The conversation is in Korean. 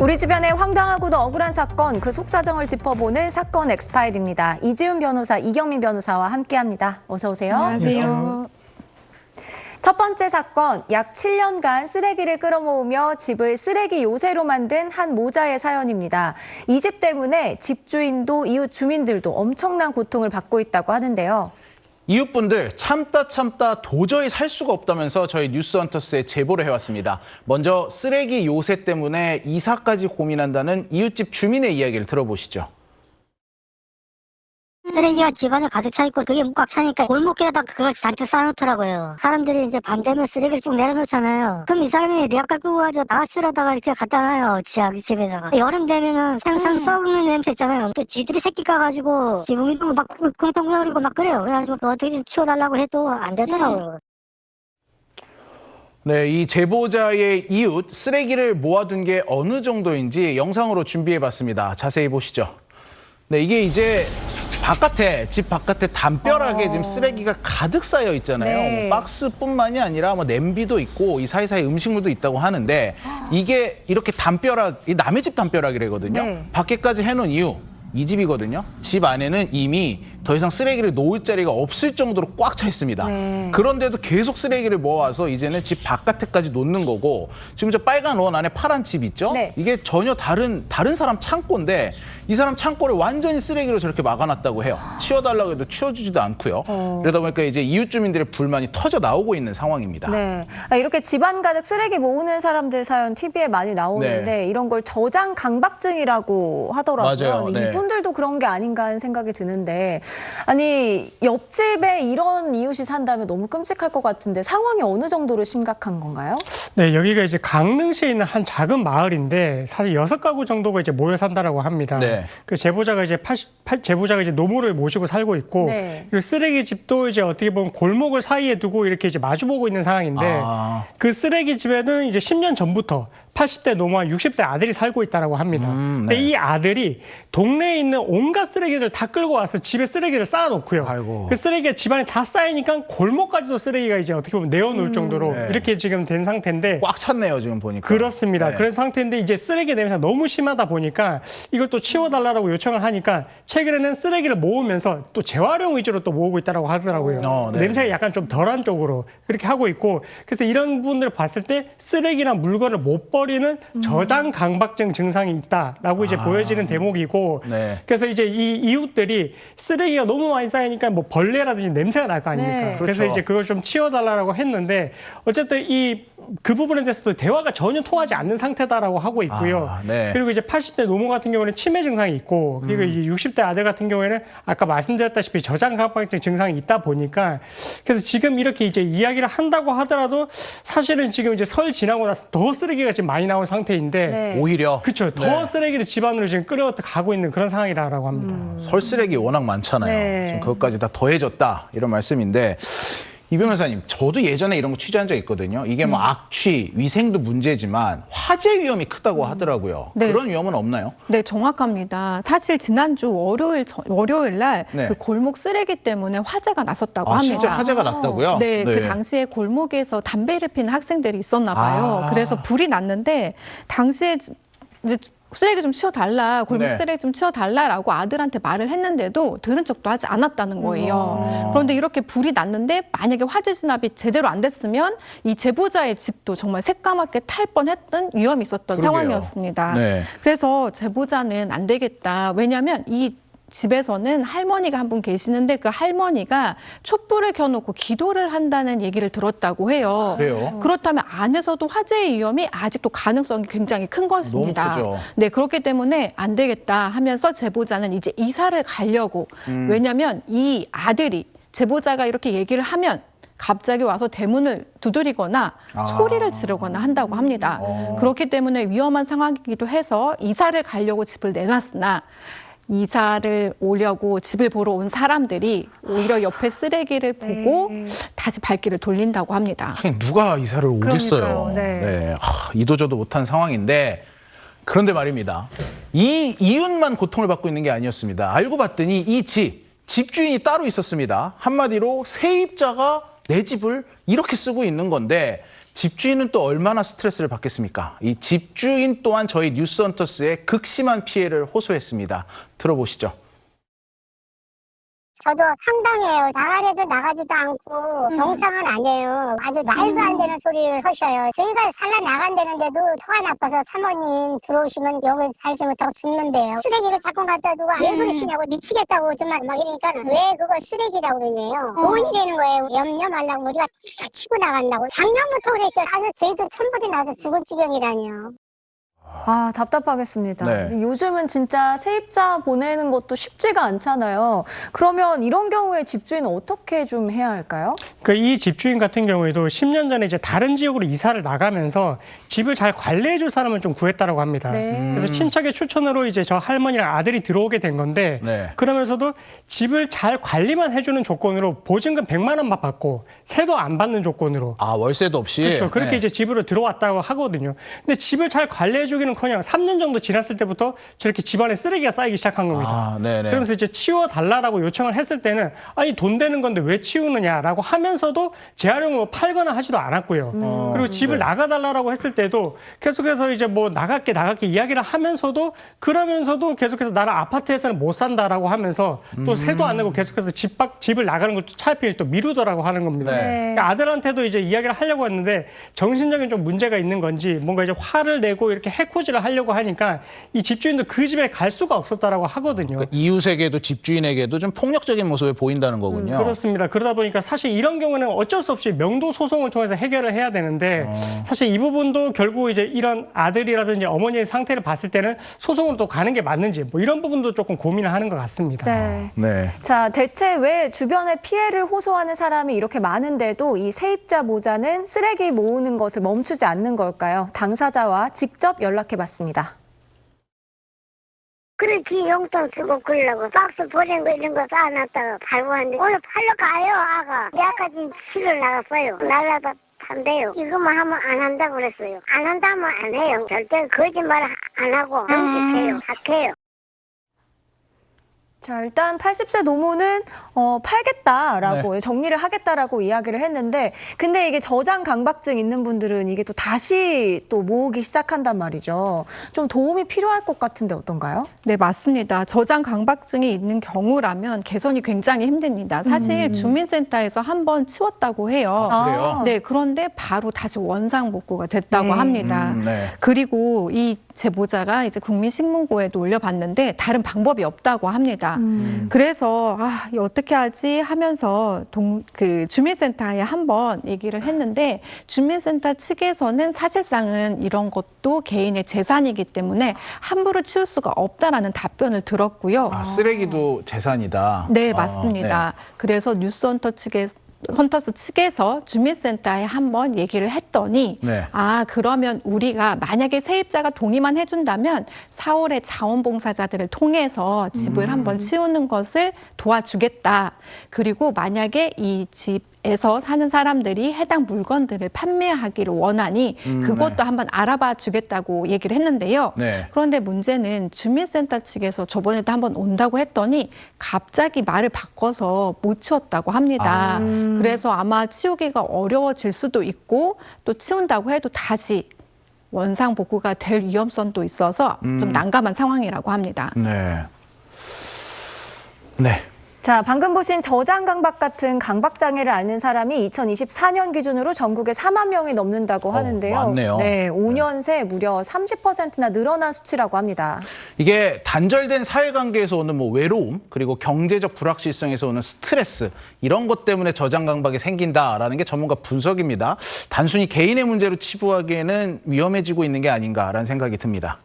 우리 주변의 황당하고도 억울한 사건, 그 속사정을 짚어보는 사건 엑스파일입니다. 이지훈 변호사, 이경민 변호사와 함께합니다. 어서 오세요. 안녕하세요. 첫 번째 사건, 약 7년간 쓰레기를 끌어모으며 집을 쓰레기 요새로 만든 한 모자의 사연입니다. 이 집 때문에 집주인도 이웃 주민들도 엄청난 고통을 받고 있다고 하는데요. 이웃분들 참다 도저히 살 수가 없다면서 저희 뉴스헌터스에 제보를 해왔습니다. 먼저 쓰레기 요새 때문에 이사까지 고민한다는 이웃집 주민의 이야기를 들어보시죠. 쓰레기가 집안에 가득 차 있고 그게 꽉 차니까 골목길에다 그걸 잔뜩 쌓아놓더라고요. 사람들이 이제 밤 되면 쓰레기를 쭉 내려놓잖아요. 그럼 이 사람이 리아카 끄고 가지고 나가쓰러다가 이렇게 갖다 놔요. 지하 집에다가. 여름 되면은 생선 썩는 냄새 있잖아요. 또 지들이 새끼 까가지고 지붕 이런 거막 쿵쿵 거리고 막 그래요. 그래가지고 어떻게 좀 치워달라고 해도 안 되더라고요. 네, 이 제보자의 이웃 쓰레기를 모아둔 게 어느 정도인지 영상으로 준비해봤습니다. 자세히 보시죠. 네, 이게 이제 집 바깥에 담벼락에 지금 쓰레기가 가득 쌓여 있잖아요. 네. 뭐 박스뿐만이 아니라 뭐 냄비도 있고 이 사이사이 음식물도 있다고 하는데 이게 이렇게 이 남의 집 담벼락이라거든요. 네. 밖에까지 해놓은 이유, 이 집이거든요. 집 안에는 이미 더 이상 쓰레기를 놓을 자리가 없을 정도로 꽉 차 있습니다. 네. 그런데도 계속 쓰레기를 모아서 이제는 집 바깥에까지 놓는 거고, 지금 저 빨간 원 안에 파란 집 있죠? 네. 이게 전혀 다른 사람 창고인데 이 사람 창고를 완전히 쓰레기로 저렇게 막아놨다고 해요. 치워달라고 해도 치워주지도 않고요. 그러다 보니까 이제 이웃 주민들의 불만이 터져 나오고 있는 상황입니다. 네, 이렇게 집안 가득 쓰레기 모으는 사람들 사연 TV에 많이 나오는데 네. 이런 걸 저장 강박증이라고 하더라고요. 맞아요. 근데 네. 이분들도 그런 게 아닌가 하는 생각이 드는데, 아니 옆집에 이런 이웃이 산다면 너무 끔찍할 것 같은데 상황이 어느 정도로 심각한 건가요? 네, 여기가 이제 강릉시에 있는 한 작은 마을인데 사실 6가구 정도가 이제 모여 산다라고 합니다. 네. 그 제보자가 이제 노모를 모시고 살고 있고, 네. 그 쓰레기 집도 이제 어떻게 보면 골목을 사이에 두고 이렇게 이제 마주보고 있는 상황인데, 그 쓰레기 집에는 이제 10년 전부터 80대 노모와 60세 아들이 살고 있다라고 합니다. 근데 네. 이 아들이 동네에 있는 온갖 쓰레기를 다 끌고 와서 집에 쓰레기를 쌓아놓고요. 아이고. 그 쓰레기가 집안에 다 쌓이니까 골목까지도 쓰레기가 이제 어떻게 보면 내어놓을 정도로 네. 이렇게 지금 된 상태인데, 꽉 찼네요, 지금 보니까. 그렇습니다. 네. 그런 상태인데 이제 쓰레기 냄새가 너무 심하다 보니까 이걸 또 치워달라고 요청을 하니까 최근에는 쓰레기를 모으면서 또 재활용 위주로 또 모으고 있다고 하더라고요. 네. 냄새가 약간 좀 덜한 쪽으로 그렇게 하고 있고, 그래서 이런 분들을 봤을 때 쓰레기나 물건을 못 버리는 저장 강박증 증상이 있다라고 이제 보여지는 대목이고, 네. 그래서 이제 이 이웃들이 쓰레기가 너무 많이 쌓이니까 뭐 벌레라든지 냄새가 날 거 아닙니까? 네. 그래서 그렇죠. 이제 그걸 좀 치워달라고 했는데 어쨌든 그 부분에 대해서도 대화가 전혀 통하지 않는 상태다라고 하고 있고요. 네. 그리고 이제 80대 노모 같은 경우는 치매 증상이 있고, 그리고 이제 60대 아들 같은 경우에는 아까 말씀드렸다시피 저장 강박증 증상이 있다 보니까, 그래서 지금 이렇게 이제 이야기를 한다고 하더라도 사실은 지금 이제 설 지나고 나서 더 쓰레기가 지금 많이 나온 상태인데, 네. 오히려. 그렇죠. 더 쓰레기를 집안으로 지금 끌어가고 있는 그런 상황이다라고 합니다. 설 쓰레기 워낙 많잖아요. 네. 지금 그것까지 다 더해졌다 이런 말씀인데, 이 변호사님, 저도 예전에 이런 거 취재한 적 있거든요. 이게 뭐 악취, 위생도 문제지만 화재 위험이 크다고 하더라고요. 네. 그런 위험은 없나요? 네, 정확합니다. 사실 지난주 월요일 날 그 네. 골목 쓰레기 때문에 화재가 났었다고 아, 합니다. 진짜 화재가 났다고요? 네, 그 당시에 골목에서 담배를 피는 학생들이 있었나 봐요. 아. 그래서 불이 났는데 당시에 이제 쓰레기 좀 치워달라, 골목 네. 쓰레기 좀 치워달라라고 아들한테 말을 했는데도 들은 척도 하지 않았다는 거예요. 그런데 이렇게 불이 났는데 만약에 화재 진압이 제대로 안 됐으면 이 제보자의 집도 정말 새까맣게 탈 뻔했던 위험이 있었던 그러게요. 상황이었습니다. 네. 그래서 제보자는 안 되겠다. 왜냐하면 이 집에서는 할머니가 한 분 계시는데 그 할머니가 촛불을 켜놓고 기도를 한다는 얘기를 들었다고 해요. 그래요? 그렇다면 안에서도 화재의 위험이 아직도 가능성이 굉장히 큰 것입니다. 너무 크죠. 네, 그렇기 때문에 안 되겠다 하면서 제보자는 이제 이사를 가려고. 왜냐하면 이 아들이 제보자가 이렇게 얘기를 하면 갑자기 와서 대문을 두드리거나 소리를 지르거나 한다고 합니다. 그렇기 때문에 위험한 상황이기도 해서 이사를 가려고 집을 내놨으나 이사를 오려고 집을 보러 온 사람들이 오히려 옆에 쓰레기를 보고 다시 발길을 돌린다고 합니다. 누가 이사를 오겠어요. 그러니까요. 네. 이도저도 못한 상황인데, 그런데 말입니다. 이 이웃만 고통을 받고 있는 게 아니었습니다. 알고 봤더니 이 집주인이 따로 있었습니다. 한마디로 세입자가 내 집을 이렇게 쓰고 있는 건데, 집주인은 또 얼마나 스트레스를 받겠습니까? 이 집주인 또한 저희 뉴스헌터스에 극심한 피해를 호소했습니다. 들어보시죠. 저도 황당해요. 나가려도 나가지도 않고 정상은 아니에요. 아주 말도 안 되는 소리를 하셔요. 저희가 살라 나간다는데도 화가 나빠서 사모님 들어오시면 여기 살지 못하고 죽는데요. 쓰레기를 자꾸 갖다 두고 왜 그러시냐고 미치겠다고 정말 막 이러니까 왜 그걸 쓰레기라고 그러냐요. 좋은 일이는 거예요. 염려 말라고 우리가 다 치고 나간다고. 작년부터 그랬죠. 아주 저희도 천불이 나서 죽을 지경이라니요. 아, 답답하겠습니다. 네. 요즘은 진짜 세입자 보내는 것도 쉽지가 않잖아요. 그러면 이런 경우에 집주인은 어떻게 좀 해야 할까요? 이 집주인 같은 경우에도 10년 전에 이제 다른 지역으로 이사를 나가면서 집을 잘 관리해 줄 사람을 좀 구했다라고 합니다. 네. 그래서 친척의 추천으로 이제 저 할머니랑 아들이 들어오게 된 건데 네. 그러면서도 집을 잘 관리만 해주는 조건으로 보증금 100만 원만 받고 세도 안 받는 조건으로 아, 월세도 없이. 그렇죠. 그렇게 네. 이제 집으로 들어왔다고 하거든요. 근데 집을 잘 관리해주기는커녕 3년 정도 지났을 때부터 저렇게 집안에 쓰레기가 쌓이기 시작한 겁니다. 아, 네네. 그러면서 이제 치워달라고 요청을 했을 때는 아니 돈 되는 건데 왜 치우느냐라고 하면서도 재활용으로 팔거나 하지도 않았고요. 그리고 집을 나가달라고 했을 때도 계속해서 이제 뭐 나갈게 이야기를 하면서도 그러면서도 계속해서 나는 아파트에서는 못 산다라고 하면서 또 세도 안 내고 계속해서 집을 나가는 것도 차필 또 미루더라고 하는 겁니다. 네. 그러니까 아들한테도 이제 이야기를 하려고 했는데 정신적인 좀 문제가 있는 건지 뭔가 이제 화를 내고 이렇게 해코지를 하려고 하니까 이 집주인도 그 집에 갈 수가 없었다라고 하거든요. 그러니까 이웃에게도 집주인에게도 좀 폭력적인 모습을 보인다는 거군요. 그렇습니다. 그러다 보니까 사실 이런 경우는 어쩔 수 없이 명도 소송을 통해서 해결을 해야 되는데 사실 이 부분도 결국 이제 이런 아들이라든지 어머니의 상태를 봤을 때는 소송으로 또 가는 게 맞는지 뭐 이런 부분도 조금 고민을 하는 것 같습니다. 네. 네. 자, 대체 왜 주변에 피해를 호소하는 사람이 이렇게 많은데도 이 세입자 모자는 쓰레기 모으는 것을 멈추지 않는 걸까요? 당사자와 직접 연락해봤습니다. 그렇지 용돈 쓰고 그러려고 박스 보낸 거 이런 거 쌓아놨다가 팔고 하는데 오늘 팔러 가요 아가. 아까 지금 치러 나갔어요. 날라다 한대요. 이것만 하면 안 한다고 그랬어요. 안 한다면 안 해요. 절대 거짓말 안 하고 정직해요. 착해요. 자, 일단 80세 노무는 팔겠다라고 정리를 하겠다라고 이야기를 했는데 근데 이게 저장 강박증 있는 분들은 이게 또 다시 또 모으기 시작한단 말이죠. 좀 도움이 필요할 것 같은데 어떤가요? 네, 맞습니다. 저장 강박증이 있는 경우라면 개선이 굉장히 힘듭니다. 사실 주민센터에서 한번 치웠다고 해요. 그래요? 네, 그런데 바로 다시 원상복구가 됐다고 네. 합니다. 네. 그리고 이 제보자가 이제 국민신문고에도 올려봤는데 다른 방법이 없다고 합니다. 그래서 이거 어떻게 하지 하면서 그 주민센터에 한번 얘기를 했는데 주민센터 측에서는 사실상은 이런 것도 개인의 재산이기 때문에 함부로 치울 수가 없다라는 답변을 들었고요. 아, 쓰레기도 재산이다. 네, 아, 맞습니다. 그래서 헌터스 측에서 주민센터에 한번 얘기를 했더니 네. 그러면 우리가 만약에 세입자가 동의만 해준다면 4월에 자원봉사자들을 통해서 집을 한번 치우는 것을 도와주겠다. 그리고 만약에 이 집에서 사는 사람들이 해당 물건들을 판매하기를 원하니 그것도 네. 한번 알아봐 주겠다고 얘기를 했는데요. 네. 그런데 문제는 주민센터 측에서 저번에도 한번 온다고 했더니 갑자기 말을 바꿔서 못 치웠다고 합니다. 그래서 아마 치우기가 어려워질 수도 있고 또 치운다고 해도 다시 원상복구가 될 위험성도 있어서 좀 난감한 상황이라고 합니다. 네. 네. 자, 방금 보신 저장 강박 같은 강박 장애를 앓는 사람이 2024년 기준으로 전국에 4만 명이 넘는다고 하는데요. 많네요. 네, 5년 새 무려 30%나 늘어난 수치라고 합니다. 이게 단절된 사회관계에서 오는 뭐 외로움 그리고 경제적 불확실성에서 오는 스트레스 이런 것 때문에 저장 강박이 생긴다라는 게 전문가 분석입니다. 단순히 개인의 문제로 치부하기에는 위험해지고 있는 게 아닌가라는 생각이 듭니다.